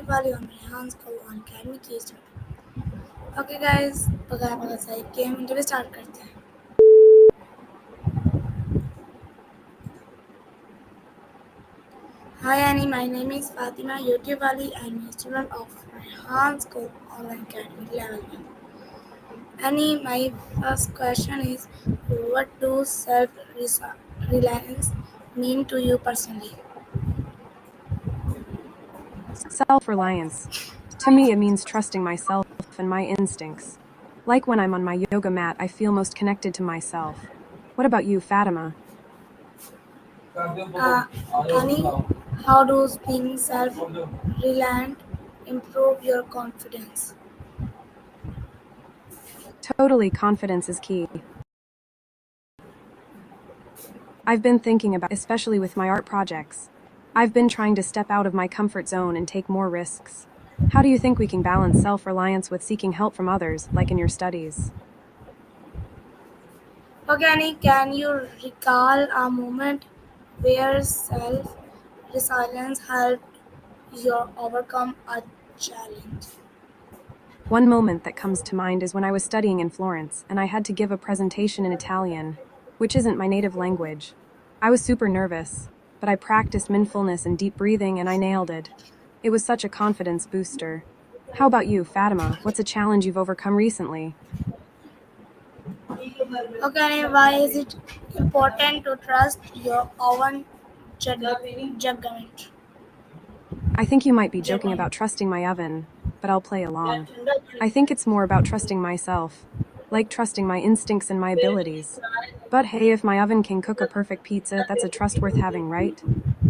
वाली और मेरे हांस को ऑन अकेडमी की स्टार्ट। ओके गाइस, बगैर बगैर सही गेम इंटरव्यू स्टार्ट करते हैं। Hi Annie, my name is Fatima YouTube Ali. I'm a student of Rehan School Online Academy Level 1. Annie, my first question is, what do self-reliance mean to you personally? Self-reliance. To me, it means trusting myself and my instincts. Like when I'm on my yoga mat, I feel most connected to myself. What about you, Fatima? Annie, how does being self-reliant improve your confidence? Totally, confidence is key. I've been thinking about, especially with my art projects. I've been trying to step out of my comfort zone and take more risks. How do you think we can balance self-reliance with seeking help from others, like in your studies? Okay, Annie, can you recall a moment where self-resilience helped you overcome a challenge? One moment that comes to mind is when I was studying in Florence and I had to give a presentation in Italian, which isn't my native language. I was super nervous, but I practiced mindfulness and deep breathing and I nailed it. It was such a confidence booster. How about you, Fatima? What's a challenge you've overcome recently? Okay, Annie, why is it important to trust your own judgment? I think you might be joking about trusting my oven, but I'll play along. I think it's more about trusting myself, like trusting my instincts and my abilities. But hey, if my oven can cook a perfect pizza, that's a trust worth having, right?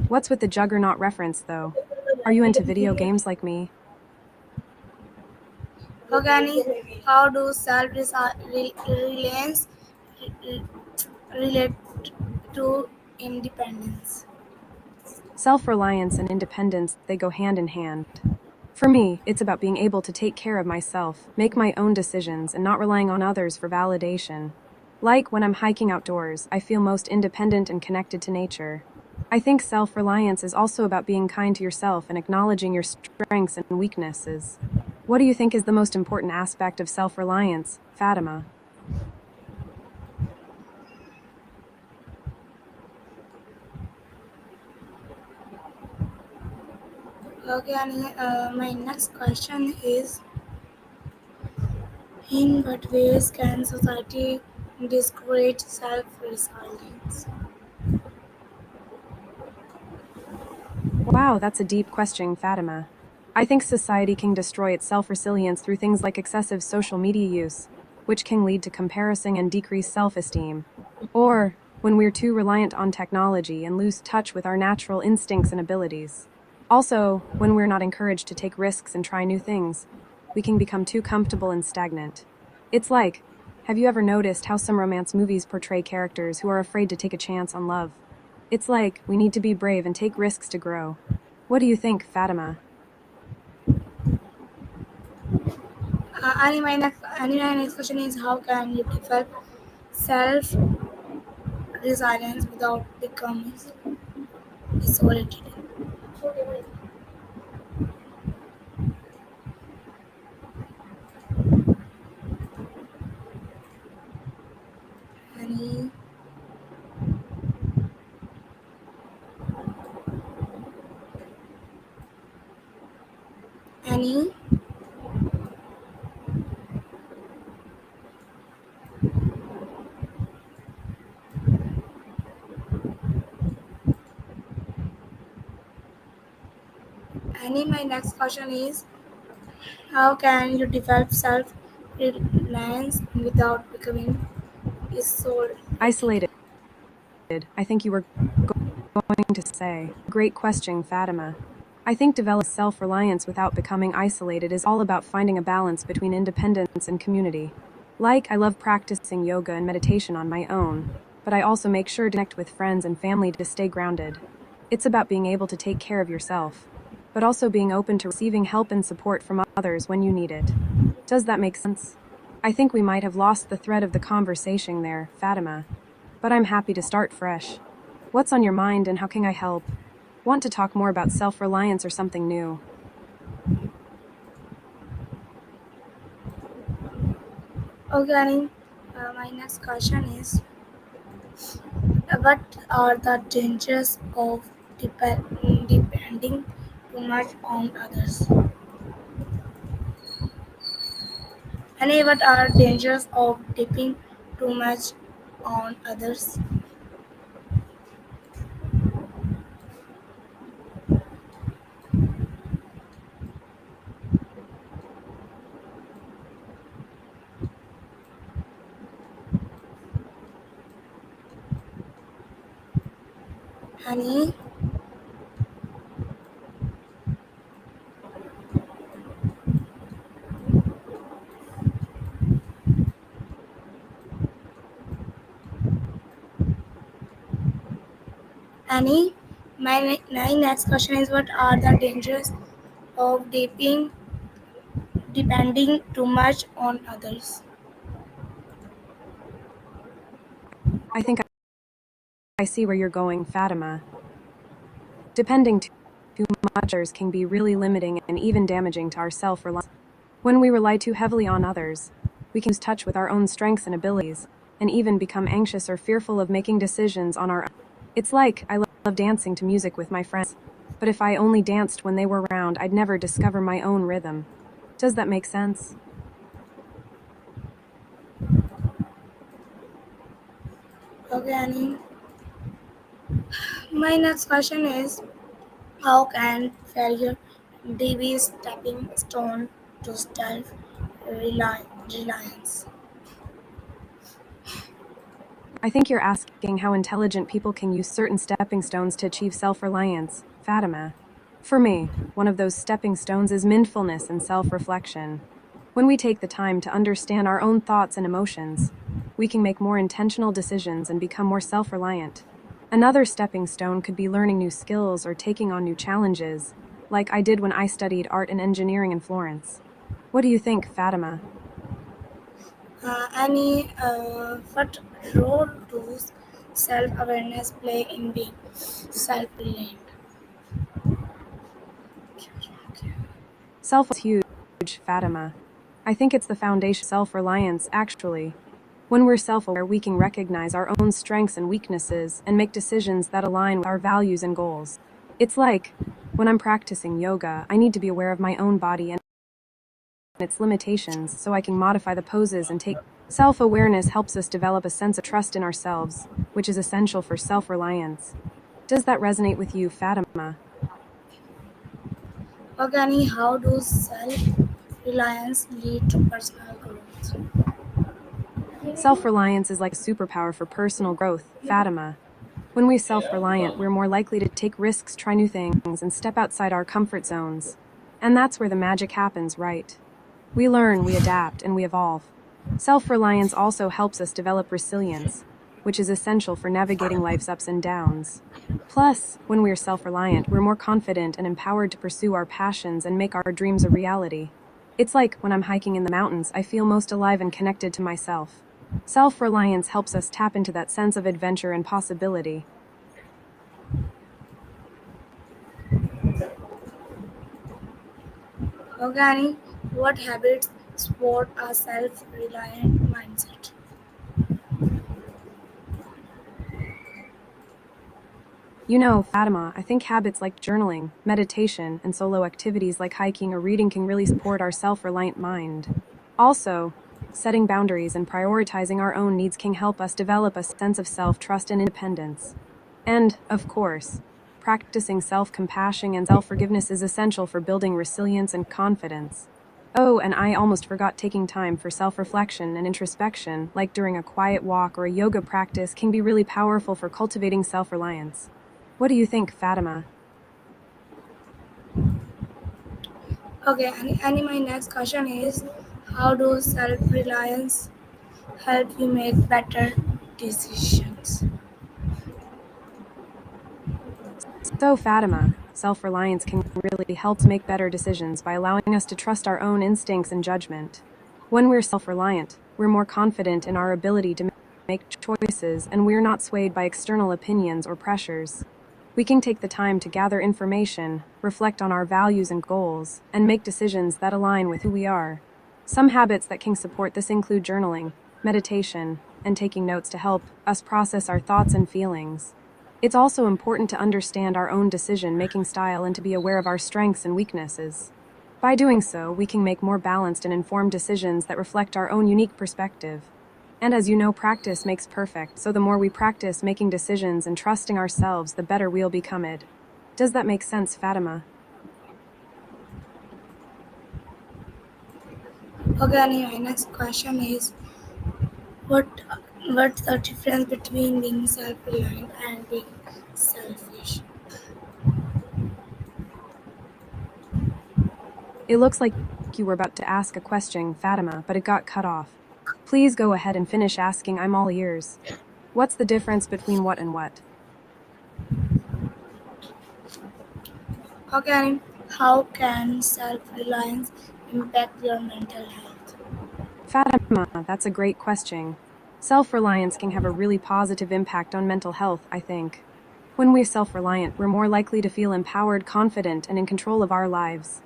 What's with the juggernaut reference, though? Are you into video games like me? Okay, Annie, how do self-reliance relate to independence? Self-reliance and independence, they go hand in hand. For me, it's about being able to take care of myself, make my own decisions, and not relying on others for validation. Like when I'm hiking outdoors, I feel most independent and connected to nature. I think self-reliance is also about being kind to yourself and acknowledging your strengths and weaknesses. What do you think is the most important aspect of self-reliance, Fatima? Okay, Annie, my next question is, in what ways can society discourage self-resilience? Wow, that's a deep question, Fatima. I think society can destroy its self-resilience through things like excessive social media use, which can lead to comparison and decrease self-esteem. Or when we're too reliant on technology and lose touch with our natural instincts and abilities. Also, when we're not encouraged to take risks and try new things, we can become too comfortable and stagnant. It's like, have you ever noticed how some romance movies portray characters who are afraid to take a chance on love? It's like, we need to be brave and take risks to grow. What do you think, Fatima? My next question is, how can you develop self-resilience without becoming isolated? Annie, Annie, Annie, my next question is, how can you develop self-reliance without becoming isolated? Isolated, I think you were going to say. Great question, Fatima. I think developing self-reliance without becoming isolated is all about finding a balance between independence and community. Like, I love practicing yoga and meditation on my own, but I also make sure to connect with friends and family to stay grounded. It's about being able to take care of yourself, but also being open to receiving help and support from others when you need it. Does that make sense? I think we might have lost the thread of the conversation there, Fatima. But I'm happy to start fresh. What's on your mind and how can I help? Want to talk more about self-reliance or something new? Okay, Annie, my next question is what are the dangers of depending too much on others? Annie, what are dangers of depending too much on others? Annie, Annie, my next question is what are the dangers of depending too much on others? I think I see where you're going, Fatima. Depending too much on others can be really limiting and even damaging to our self-reliance. When we rely too heavily on others, we can lose touch with our own strengths and abilities, and even become anxious or fearful of making decisions on our own. It's like I love dancing to music with my friends, but if I only danced when they were around, I'd never discover my own rhythm. Does that make sense? Okay, Annie. My next question is how can failure be a stepping stone to self reliance? I think you're asking how intelligent people can use certain stepping stones to achieve self-reliance, Fatima. For me, one of those stepping stones is mindfulness and self-reflection. When we take the time to understand our own thoughts and emotions, we can make more intentional decisions and become more self-reliant. Another stepping stone could be learning new skills or taking on new challenges, like I did when I studied art and engineering in Florence. What do you think, Fatima? What role does self awareness play in being self reliant? Self is huge, Fatima. I think it's the foundation of self-reliance, actually. When we're self-aware, we can recognize our own strengths and weaknesses and make decisions that align with our values and goals. It's like, when I'm practicing yoga, I need to be aware of my own body and its limitations so I can modify the poses and take. Self-awareness helps us develop a sense of trust in ourselves, which is essential for self-reliance. Does that resonate with you, Fatima? Organi, how does self reliance lead to personal growth? Self-reliance is like a superpower for personal growth, Fatima. When we're self-reliant, we're more likely to take risks, try new things, and step outside our comfort zones. And that's where the magic happens, right? We learn, we adapt, and we evolve. Self-reliance also helps us develop resilience, which is essential for navigating life's ups and downs. Plus, when we're self-reliant, we're more confident and empowered to pursue our passions and make our dreams a reality. It's like when I'm hiking in the mountains, I feel most alive and connected to myself. Self-reliance helps us tap into that sense of adventure and possibility. Organi, what habits support a self reliant mindset? You know, Fatima, I think habits like journaling, meditation, and solo activities like hiking or reading can really support our self-reliant mind. Also, setting boundaries and prioritizing our own needs can help us develop a sense of self-trust and independence. And, of course, practicing self-compassion and self-forgiveness is essential for building resilience and confidence. Oh, and I almost forgot taking time for self-reflection and introspection, like during a quiet walk or a yoga practice, can be really powerful for cultivating self-reliance. What do you think, Fatima? Okay, my next question is how does self reliance help you make better decisions? So, Fatima, self-reliance can really help make better decisions by allowing us to trust our own instincts and judgment. When we're self-reliant, we're more confident in our ability to make choices and we're not swayed by external opinions or pressures. We can take the time to gather information, reflect on our values and goals, and make decisions that align with who we are. Some habits that can support this include journaling, meditation, and taking notes to help us process our thoughts and feelings. It's also important to understand our own decision making style and to be aware of our strengths and weaknesses. By doing so, we can make more balanced and informed decisions that reflect our own unique perspective. And as you know, practice makes perfect, so the more we practice making decisions and trusting ourselves, the better we'll become it. Does that make sense, Fatima? Okay, Annie, my next question is what what's the difference between being self-reliant and being selfish? It looks like you were about to ask a question, Fatima, but it got cut off. Please go ahead and finish asking, I'm all ears. What's the difference between what and what? Okay, Annie, how can self-reliance impact your mental health? Fatima, that's a great question. Self reliance can have a really positive impact on mental health, I think. When we're self reliant, we're more likely to feel empowered, confident, and in control of our lives.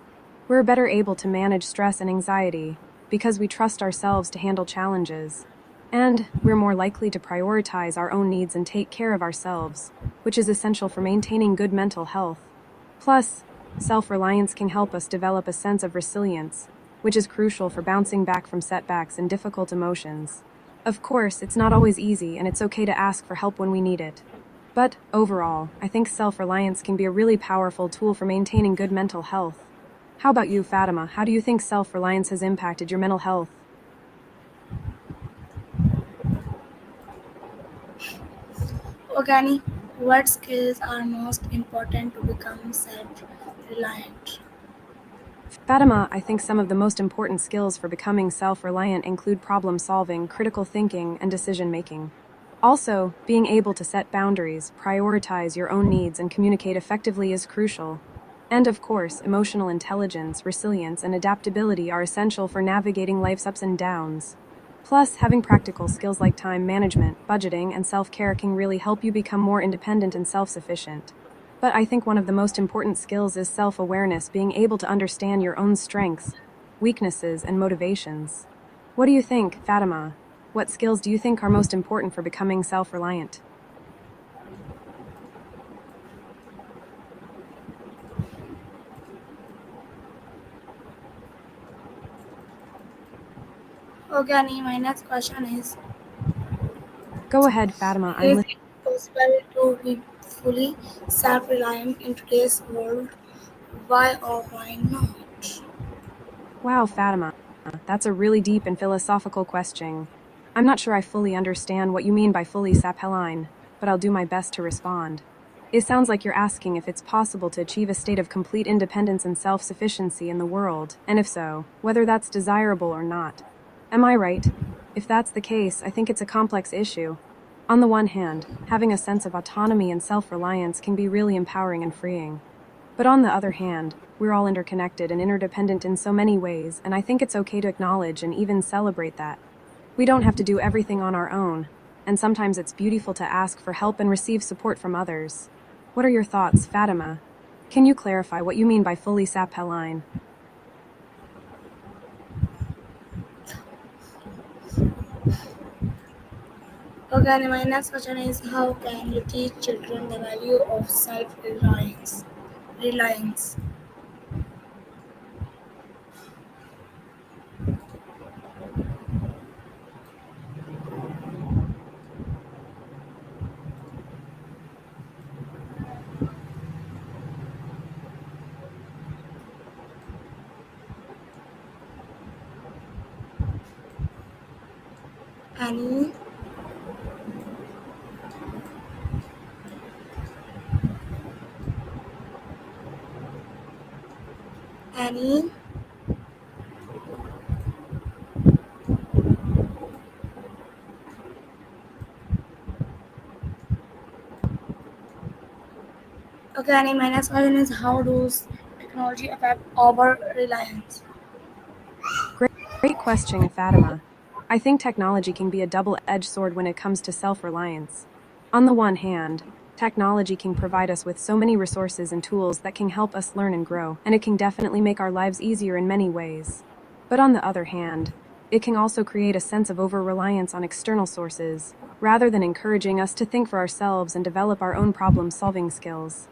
We're better able to manage stress and anxiety because we trust ourselves to handle challenges. And we're more likely to prioritize our own needs and take care of ourselves, which is essential for maintaining good mental health. Plus, self reliance can help us develop a sense of resilience, which is crucial for bouncing back from setbacks and difficult emotions. Of course, it's not always easy, and it's okay to ask for help when we need it. But overall, I think self reliance can be a really powerful tool for maintaining good mental health. How about you, Fatima? How do you think self reliance has impacted your mental health? Okay, Annie, what skills are most important to become self-reliant? Fatima, I think some of the most important skills for becoming self reliant include problem solving, critical thinking, and decision making. Also, being able to set boundaries, prioritize your own needs, and communicate effectively is crucial. And of course, emotional intelligence, resilience, and adaptability are essential for navigating life's ups and downs. Plus, having practical skills like time management, budgeting, and self care can really help you become more independent and self sufficient. But I think one of the most important skills is self awareness, being able to understand your own strengths, weaknesses, and motivations. What do you think, Fatima? What skills do you think are most important for becoming self reliant? Okay, Annie, my next question is Go ahead, Fatima. I'm is listening. it possible to be fully self-reliant in today's world? Why or why not? Wow, Fatima, that's a really deep and philosophical question. I'm not sure I fully understand what you mean by fully sapelline, but I'll do my best to respond. It sounds like you're asking if it's possible to achieve a state of complete independence and self sufficiency in the world, and if so, whether that's desirable or not. Am I right? If that's the case, I think it's a complex issue. On the one hand, having a sense of autonomy and self reliance can be really empowering and freeing. But on the other hand, we're all interconnected and interdependent in so many ways, and I think it's okay to acknowledge and even celebrate that. We don't have to do everything on our own, and sometimes it's beautiful to ask for help and receive support from others. What are your thoughts, Fatima? Can you clarify what you mean by fully sapelline? Okay, Annie, my next question is how can you teach children the value of self-reliance? Reliance. Annie, Annie. Okay, Annie, my next question is how does technology affect our reliance? Great, great question, Fatima. I think technology can be a double edged sword when it comes to self reliance. On the one hand, technology can provide us with so many resources and tools that can help us learn and grow, and it can definitely make our lives easier in many ways. But on the other hand, it can also create a sense of over reliance on external sources, rather than encouraging us to think for ourselves and develop our own problem solving skills.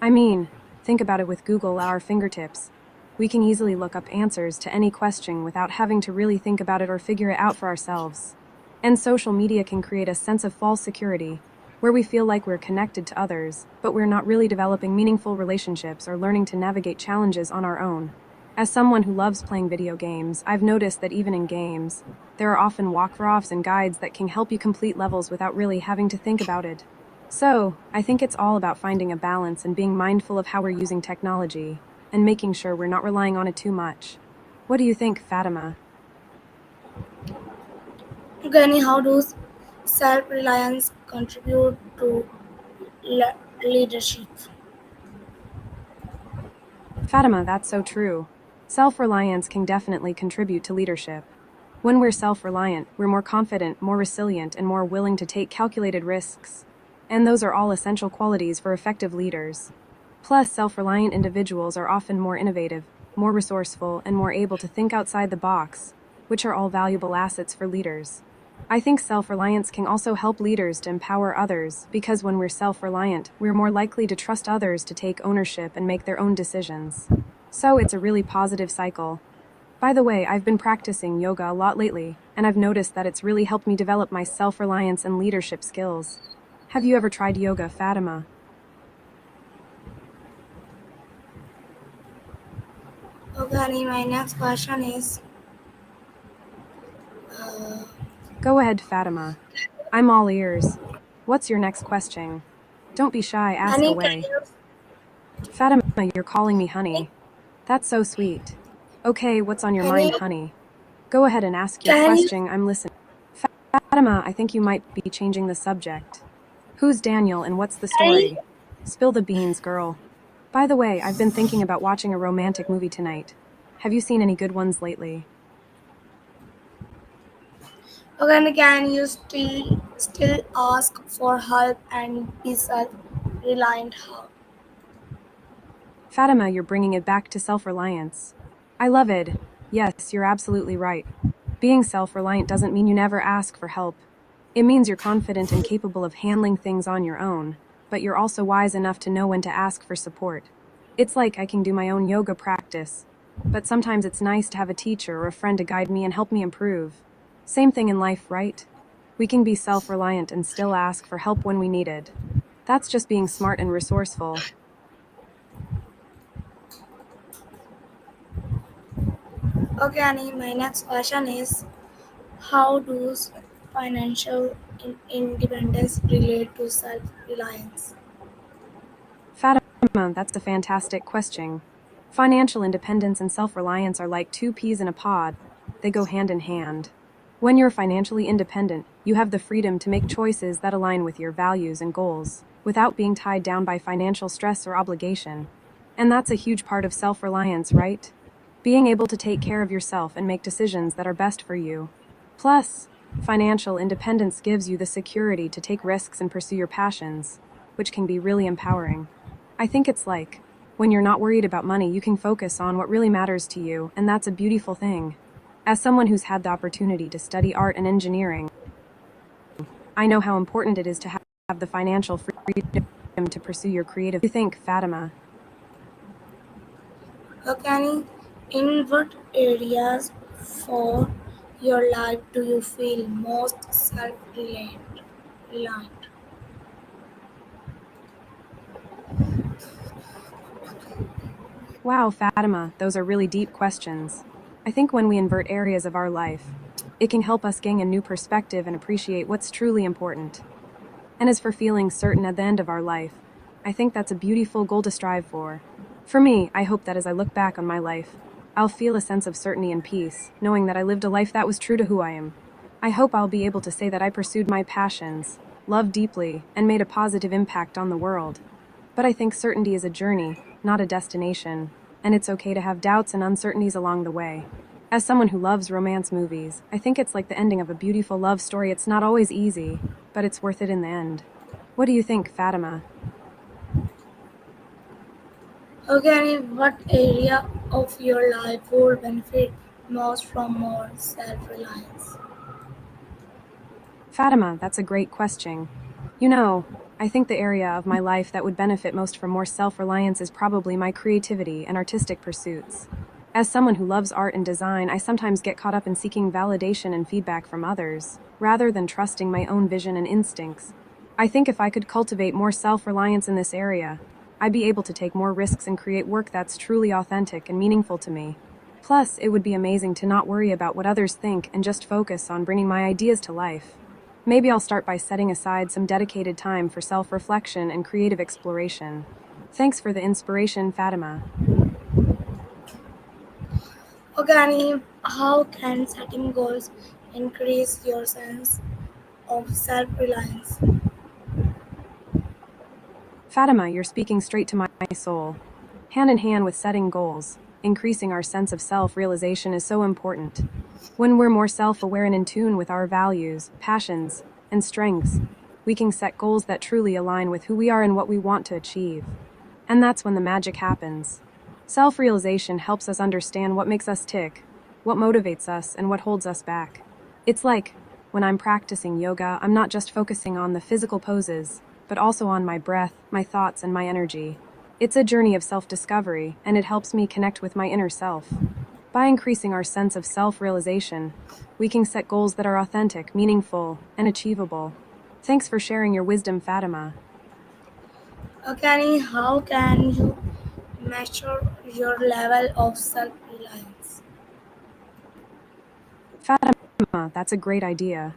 I mean, think about it with Google at our fingertips. We can easily look up answers to any question without having to really think about it or figure it out for ourselves. And social media can create a sense of false security, where we feel like we're connected to others, but we're not really developing meaningful relationships or learning to navigate challenges on our own. As someone who loves playing video games, I've noticed that even in games, there are often walkthroughs and guides that can help you complete levels without really having to think about it. So, I think it's all about finding a balance and being mindful of how we're using technology, and making sure we're not relying on it too much. What do you think, Fatima? Gani, how does self-reliance contribute to leadership? Fatima, that's so true. Self reliance can definitely contribute to leadership. When we're self reliant, we're more confident, more resilient, and more willing to take calculated risks. And those are all essential qualities for effective leaders. Plus, self reliant individuals are often more innovative, more resourceful, and more able to think outside the box, which are all valuable assets for leaders. I think self reliance can also help leaders to empower others because when we're self reliant, we're more likely to trust others to take ownership and make their own decisions. So it's a really positive cycle. By the way, I've been practicing yoga a lot lately, and I've noticed that it's really helped me develop my self reliance and leadership skills. Have you ever tried yoga, Fatima? Okay, Gani, my next question is uh, Go ahead, Fatima. I'm all ears. What's your next question? Don't be shy, ask Gani, away. Fatima, you're calling me honey. That's so sweet. Okay, what's on your can you mind, honey? Go ahead and ask your can you question, I'm listening. Fatima, I think you might be changing the subject. Who's Daniel and what's the can you story? Spill the beans, girl. By the way, I've been thinking about watching a romantic movie tonight. Have you seen any good ones lately? okay, can you still ask for help and be self-reliant? How? Fatima, you're bringing it back to self reliance. I love it. Yes, you're absolutely right. Being self reliant doesn't mean you never ask for help. It means you're confident and capable of handling things on your own, but you're also wise enough to know when to ask for support. It's like I can do my own yoga practice, but sometimes it's nice to have a teacher or a friend to guide me and help me improve. Same thing in life, right? We can be self reliant and still ask for help when we need it. That's just being smart and resourceful. Okay, Annie, my next question is how does financial independence relate to self-reliance? Fatima, that's a fantastic question. Financial independence and self reliance are like two peas in a pod, they go hand in hand. When you're financially independent, you have the freedom to make choices that align with your values and goals, without being tied down by financial stress or obligation. And that's a huge part of self reliance, right? Being able to take care of yourself and make decisions that are best for you. Plus, financial independence gives you the security to take risks and pursue your passions, which can be really empowering. I think it's like, when you're not worried about money, you can focus on what really matters to you, and that's a beautiful thing. As someone who's had the opportunity to study art and engineering, I know how important it is to have the financial freedom to pursue your creative. You think, Fatima? Okay, Annie, in what areas for your life do you feel most self-reliant? Reliant? Wow, Fatima, those are really deep questions. I think when we invert areas of our life, it can help us gain a new perspective and appreciate what's truly important. And as for feeling certain at the end of our life, I think that's a beautiful goal to strive for. For me, I hope that as I look back on my life, I'll feel a sense of certainty and peace, knowing that I lived a life that was true to who I am. I hope I'll be able to say that I pursued my passions, loved deeply, and made a positive impact on the world. But I think certainty is a journey, not a destination, and it's okay to have doubts and uncertainties along the way. As someone who loves romance movies, I think it's like the ending of a beautiful love story. It's not always easy, but it's worth it in the end. What do you think, Fatima? Okay, Annie, what area of your life would benefit most from more self reliance? Fatima, that's a great question. You know, I think the area of my life that would benefit most from more self reliance is probably my creativity and artistic pursuits. As someone who loves art and design, I sometimes get caught up in seeking validation and feedback from others, rather than trusting my own vision and instincts. I think if I could cultivate more self reliance in this area, I'd be able to take more risks and create work that's truly authentic and meaningful to me. Plus, it would be amazing to not worry about what others think and just focus on bringing my ideas to life. Maybe I'll start by setting aside some dedicated time for self reflection and creative exploration. Thanks for the inspiration, Fatima. Okay, how can setting goals increase your sense of self reliance? Fatima, you're speaking straight to my soul. Hand in hand with setting goals, increasing our sense of self realization is so important. When we're more self aware and in tune with our values, passions, and strengths, we can set goals that truly align with who we are and what we want to achieve. And that's when the magic happens. Self realization helps us understand what makes us tick, what motivates us, and what holds us back. It's like, when I'm practicing yoga, I'm not just focusing on the physical poses, but also on my breath, my thoughts, and my energy. It's a journey of self discovery, and it helps me connect with my inner self. By increasing our sense of self realization, we can set goals that are authentic, meaningful, and achievable. Thanks for sharing your wisdom, Fatima. Okay, how can you measure your level of self reliance? Fatima, that's a great idea.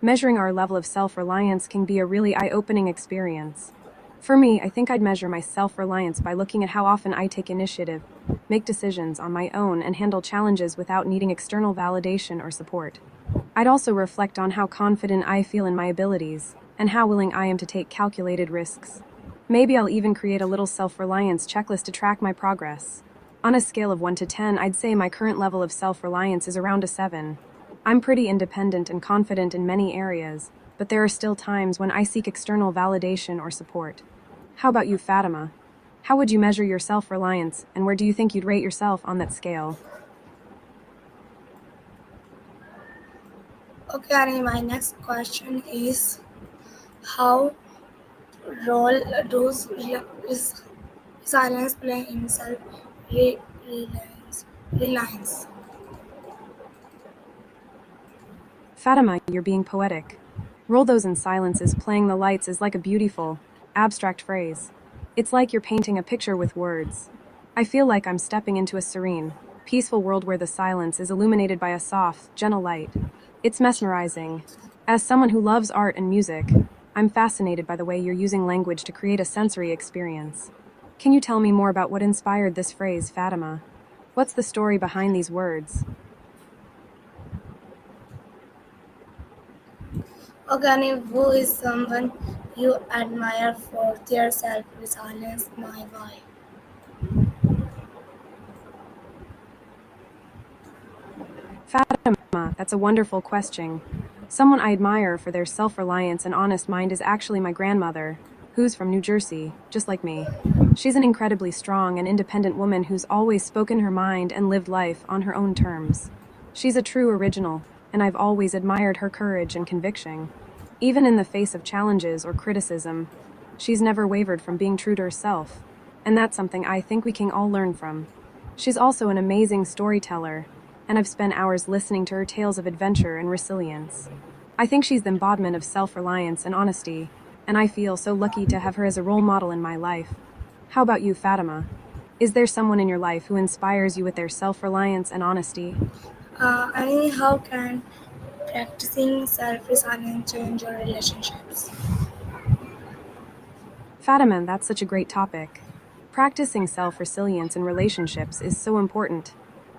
Measuring our level of self reliance can be a really eye opening experience. For me, I think I'd measure my self reliance by looking at how often I take initiative, make decisions on my own, and handle challenges without needing external validation or support. I'd also reflect on how confident I feel in my abilities, and how willing I am to take calculated risks. Maybe I'll even create a little self reliance checklist to track my progress. On a scale of 1 to 10, I'd say my current level of self reliance is around a 7. I'm pretty independent and confident in many areas, but there are still times when I seek external validation or support. How about you, Fatima? How would you measure your self reliance, and where do you think you'd rate yourself on that scale? Okay, my next question is how role does silence play in self reliance? Reliance. Fatima, you're being poetic. Roll those in silences, playing the lights is like a beautiful, abstract phrase. It's like you're painting a picture with words. I feel like I'm stepping into a serene, peaceful world where the silence is illuminated by a soft, gentle light. It's mesmerizing. As someone who loves art and music, I'm fascinated by the way you're using language to create a sensory experience. Can you tell me more about what inspired this phrase, Fatima? What's the story behind these words? Okay, who is someone you admire for their self resilience? My why? Fatima, that's a wonderful question. Someone I admire for their self reliance and honest mind is actually my grandmother, who's from New Jersey, just like me. She's an incredibly strong and independent woman who's always spoken her mind and lived life on her own terms. She's a true original, and I've always admired her courage and conviction. Even in the face of challenges or criticism, she's never wavered from being true to herself, and that's something I think we can all learn from. She's also an amazing storyteller, and I've spent hours listening to her tales of adventure and resilience. I think she's the embodiment of self reliance and honesty, and I feel so lucky to have her as a role model in my life. How about you, Fatima? Is there someone in your life who inspires you with their self reliance and honesty? And how can practicing self resilience change your relationships? Fatima, that's such a great topic. Practicing self resilience in relationships is so important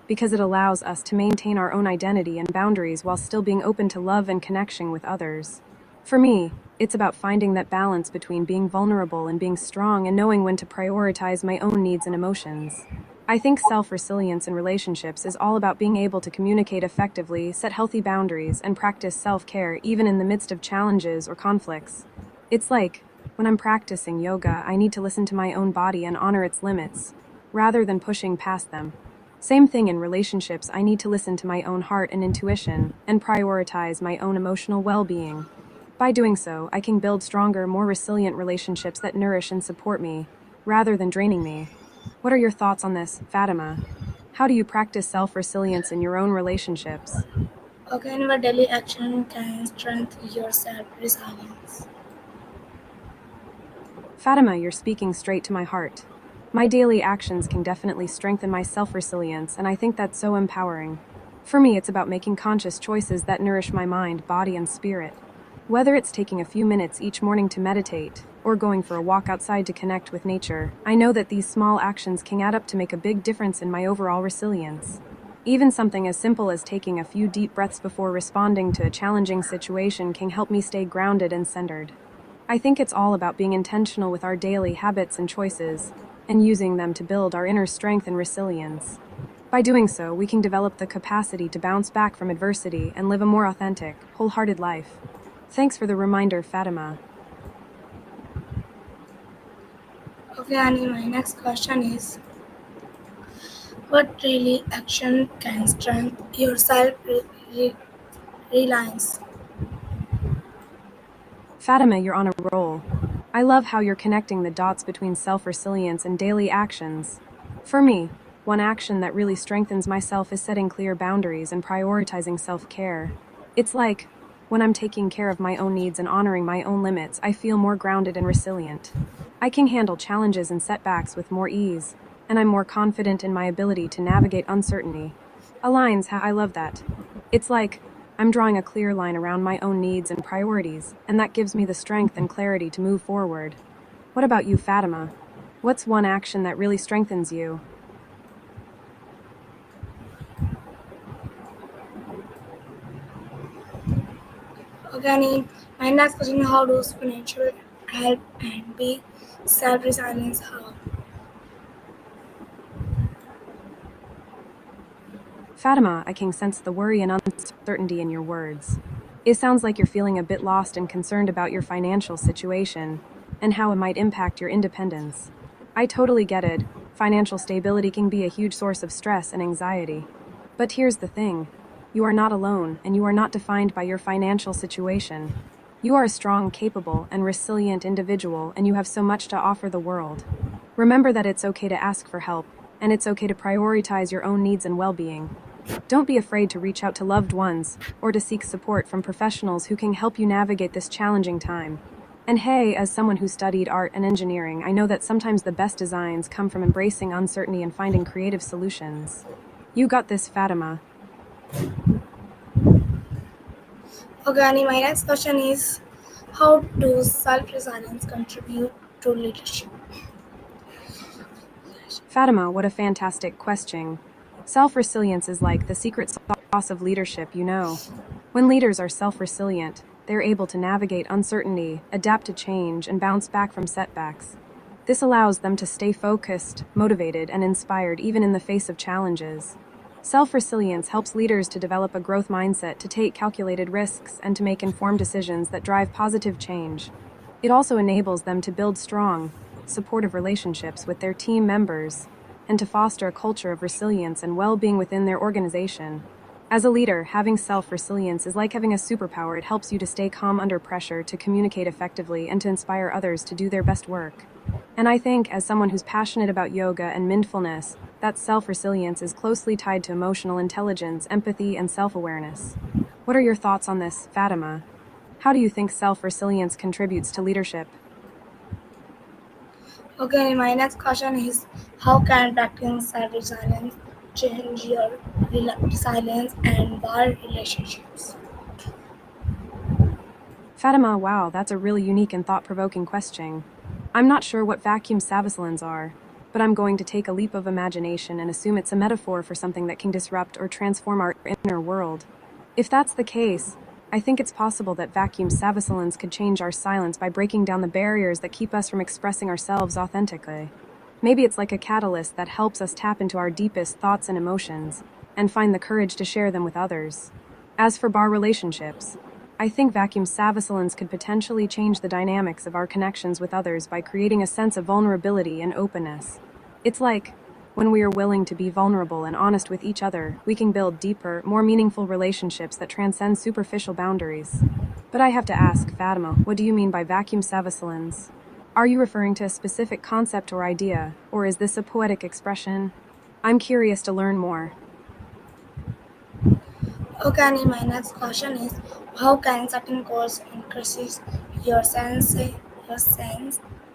because it allows us to maintain our own identity and boundaries while still being open to love and connection with others. For me, it's about finding that balance between being vulnerable and being strong and knowing when to prioritize my own needs and emotions. I think self resilience in relationships is all about being able to communicate effectively, set healthy boundaries, and practice self care even in the midst of challenges or conflicts. It's like, when I'm practicing yoga, I need to listen to my own body and honor its limits, rather than pushing past them. Same thing in relationships, I need to listen to my own heart and intuition and prioritize my own emotional well being. By doing so, I can build stronger, more resilient relationships that nourish and support me, rather than draining me. What are your thoughts on this, Fatima? How do you practice self resilience in your own relationships? Again, what daily action can strengthen your self-resilience? Fatima, you're speaking straight to my heart. My daily actions can definitely strengthen my self resilience, and I think that's so empowering. For me, it's about making conscious choices that nourish my mind, body, and spirit. Whether it's taking a few minutes each morning to meditate, or going for a walk outside to connect with nature, I know that these small actions can add up to make a big difference in my overall resilience. Even something as simple as taking a few deep breaths before responding to a challenging situation can help me stay grounded and centered. I think it's all about being intentional with our daily habits and choices, and using them to build our inner strength and resilience. By doing so, we can develop the capacity to bounce back from adversity and live a more authentic, wholehearted life. Thanks for the reminder, Fatima. Okay, Annie, my next question is what daily action can strengthen your self-reliance? Fatima, you're on a roll. I love how you're connecting the dots between self resilience and daily actions. For me, one action that really strengthens myself is setting clear boundaries and prioritizing self care. It's like, when I'm taking care of my own needs and honoring my own limits, I feel more grounded and resilient. I can handle challenges and setbacks with more ease, and I'm more confident in my ability to navigate uncertainty. Aligns how I love that. It's like, I'm drawing a clear line around my own needs and priorities, and that gives me the strength and clarity to move forward. What about you, Fatima? What's one action that really strengthens you? Okay, Annie, my next question is how does financial help and be self-resilience help? Fatima, I can sense the worry and uncertainty in your words. It sounds like you're feeling a bit lost and concerned about your financial situation and how it might impact your independence. I totally get it. Financial stability can be a huge source of stress and anxiety. But here's the thing, you are not alone, and you are not defined by your financial situation. You are a strong, capable, and resilient individual, and you have so much to offer the world. Remember that it's okay to ask for help, and it's okay to prioritize your own needs and well being. Don't be afraid to reach out to loved ones or to seek support from professionals who can help you navigate this challenging time. And hey, as someone who studied art and engineering, I know that sometimes the best designs come from embracing uncertainty and finding creative solutions. You got this, Fatima. Okay, Annie, my next question is how does self-resilience contribute to leadership? Fatima, what a fantastic question. Self resilience is like the secret sauce of leadership, you know. When leaders are self resilient, they're able to navigate uncertainty, adapt to change, and bounce back from setbacks. This allows them to stay focused, motivated, and inspired even in the face of challenges. Self resilience helps leaders to develop a growth mindset, to take calculated risks, and to make informed decisions that drive positive change. It also enables them to build strong, supportive relationships with their team members and to foster a culture of resilience and well being within their organization. As a leader, having self resilience is like having a superpower. It helps you to stay calm under pressure, to communicate effectively, and to inspire others to do their best work. And I think, as someone who's passionate about yoga and mindfulness, that self resilience is closely tied to emotional intelligence, empathy, and self awareness. What are your thoughts on this, Fatima? How do you think self resilience contributes to leadership? Okay, my next question is how can practicing self-resilience change your resilience and world relationships? Fatima, wow, that's a really unique and thought provoking question. I'm not sure what vacuum savicilins are, but I'm going to take a leap of imagination and assume it's a metaphor for something that can disrupt or transform our inner world. If that's the case, I think it's possible that vacuum savicilins could change our silence by breaking down the barriers that keep us from expressing ourselves authentically. Maybe it's like a catalyst that helps us tap into our deepest thoughts and emotions and find the courage to share them with others. As for bar relationships, I think vacuum savicilins could potentially change the dynamics of our connections with others by creating a sense of vulnerability and openness. It's like, When we are willing to be vulnerable and honest with each other, we can build deeper, more meaningful relationships that transcend superficial boundaries. But I have to ask, Fatima, what do you mean by vacuum savicillans? Are you referring to a specific concept or idea, or is this a poetic expression? I'm curious to learn more. Okay, and my next question is, how can setting goals increase your sense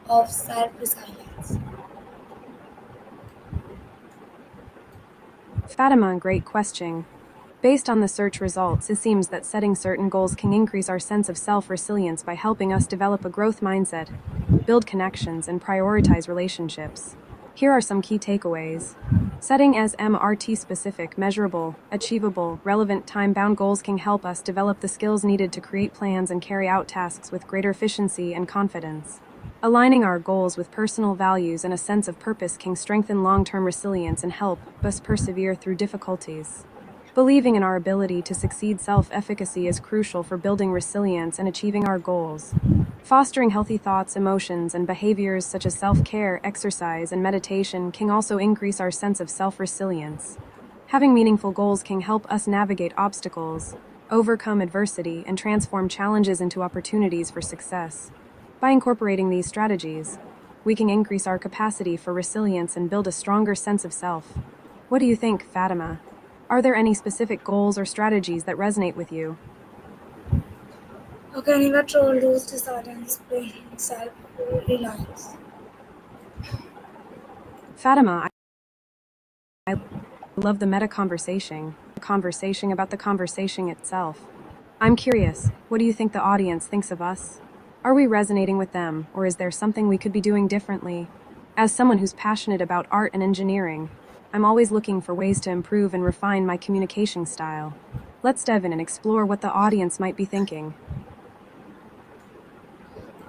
of self-resilience? Fatima, great question. Based on the search results, it seems that setting certain goals can increase our sense of self resilience by helping us develop a growth mindset, build connections, and prioritize relationships. Here are some key takeaways. Setting SMRT specific, measurable, achievable, relevant, time bound goals can help us develop the skills needed to create plans and carry out tasks with greater efficiency and confidence. Aligning our goals with personal values and a sense of purpose can strengthen long term resilience and help us persevere through difficulties. Believing in our ability to succeed self-efficacy is crucial for building resilience and achieving our goals. Fostering healthy thoughts, emotions, and behaviors such as self-care, exercise, and meditation can also increase our sense of self-resilience. Having meaningful goals can help us navigate obstacles, overcome adversity, and transform challenges into opportunities for success. By incorporating these strategies, we can increase our capacity for resilience and build a stronger sense of self. What do you think, Fatima? Are there any specific goals or strategies that resonate with you? Okay, never lose the silence, building self-reliance. Fatima, I love the meta conversation, a conversation about the conversation itself. I'm curious, what do you think the audience thinks of us? Are we resonating with them, or is there something we could be doing differently? As someone who's passionate about art and engineering, I'm always looking for ways to improve and refine my communication style. Let's dive in and explore what the audience might be thinking.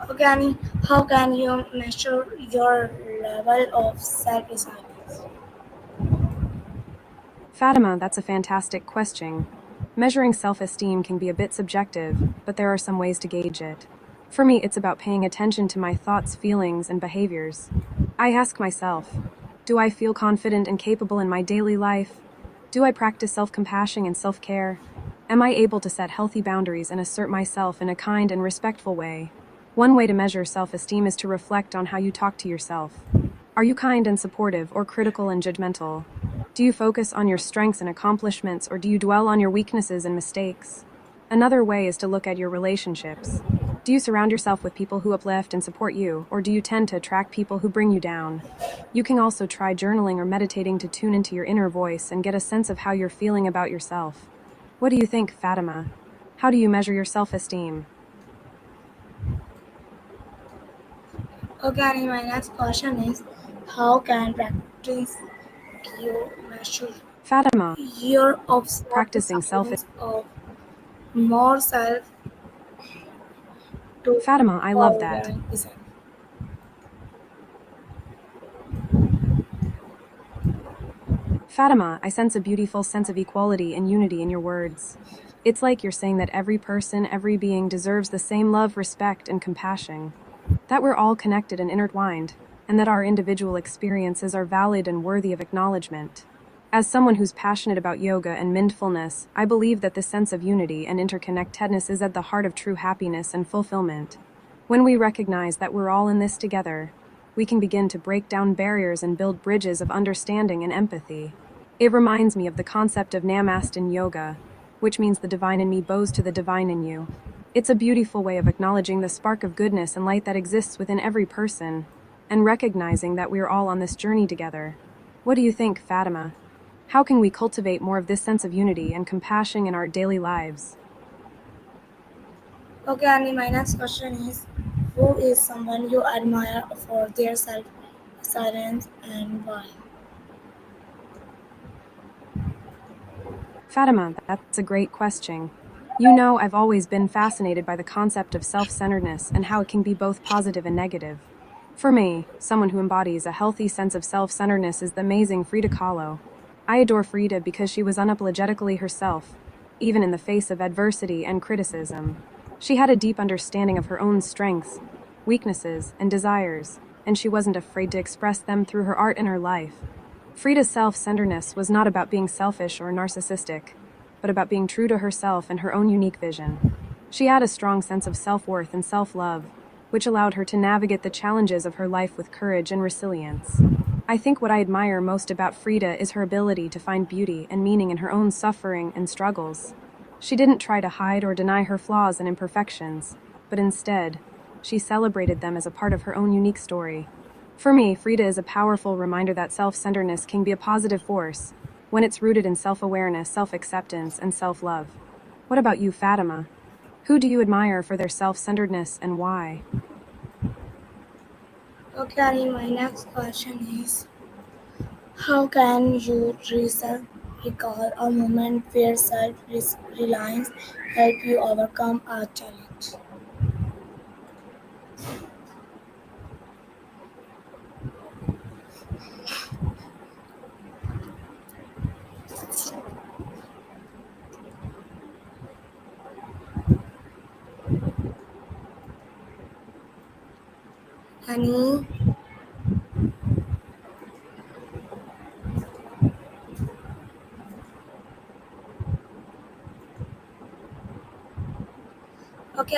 Okay, Annie, how can you measure your level of self-resilience? Fatima, that's a fantastic question. Measuring self esteem can be a bit subjective, but there are some ways to gauge it. For me, it's about paying attention to my thoughts, feelings, and behaviors. I ask myself, do I feel confident and capable in my daily life? Do I practice self compassion and self care? Am I able to set healthy boundaries and assert myself in a kind and respectful way? One way to measure self esteem is to reflect on how you talk to yourself. Are you kind and supportive or critical and judgmental? Do you focus on your strengths and accomplishments, or do you dwell on your weaknesses and mistakes? Another way is to look at your relationships. Do you surround yourself with people who uplift and support you, or do you tend to attract people who bring you down? You can also try journaling or meditating to tune into your inner voice and get a sense of how you're feeling about yourself. What do you think, Fatima? How do you measure your self esteem? Okay, Annie, my next question is, how can practice you measure Fatima, your of practicing self self-resilience of more self to Fatima, I love that. organize design? Fatima, I sense a beautiful sense of equality and unity in your words. It's like you're saying that every person, every being deserves the same love, respect, and compassion. That we're all connected and intertwined, and that our individual experiences are valid and worthy of acknowledgement. As someone who's passionate about yoga and mindfulness, I believe that this sense of unity and interconnectedness is at the heart of true happiness and fulfillment. When we recognize that we're all in this together, we can begin to break down barriers and build bridges of understanding and empathy. It reminds me of the concept of Namaste in yoga, which means the divine in me bows to the divine in you. It's a beautiful way of acknowledging the spark of goodness and light that exists within every person, and recognizing that we're all on this journey together. What do you think, Fatima? How can we cultivate more of this sense of unity and compassion in our daily lives? Okay, Annie, my next question is, who is someone you admire for their self-resilience and why? Fatima, that's a great question. You know, I've always been fascinated by the concept of self centeredness and how it can be both positive and negative. For me, someone who embodies a healthy sense of self centeredness is the amazing Frida Kahlo. I adore Frida because she was unapologetically herself, even in the face of adversity and criticism. She had a deep understanding of her own strengths, weaknesses, and desires, and she wasn't afraid to express them through her art and her life. Frida's self centeredness was not about being selfish or narcissistic, but about being true to herself and her own unique vision. She had a strong sense of self worth and self love, which allowed her to navigate the challenges of her life with courage and resilience. I think what I admire most about Frida is her ability to find beauty and meaning in her own suffering and struggles. She didn't try to hide or deny her flaws and imperfections, but instead, she celebrated them as a part of her own unique story. For me, Frida is a powerful reminder that self centeredness can be a positive force when it's rooted in self awareness, self acceptance, and self love. What about you, Fatima? Who do you admire for their self centeredness and why? Okay, Annie, my next question is how can you recall a moment where self reliance helped you overcome a challenge? Annie? Okay,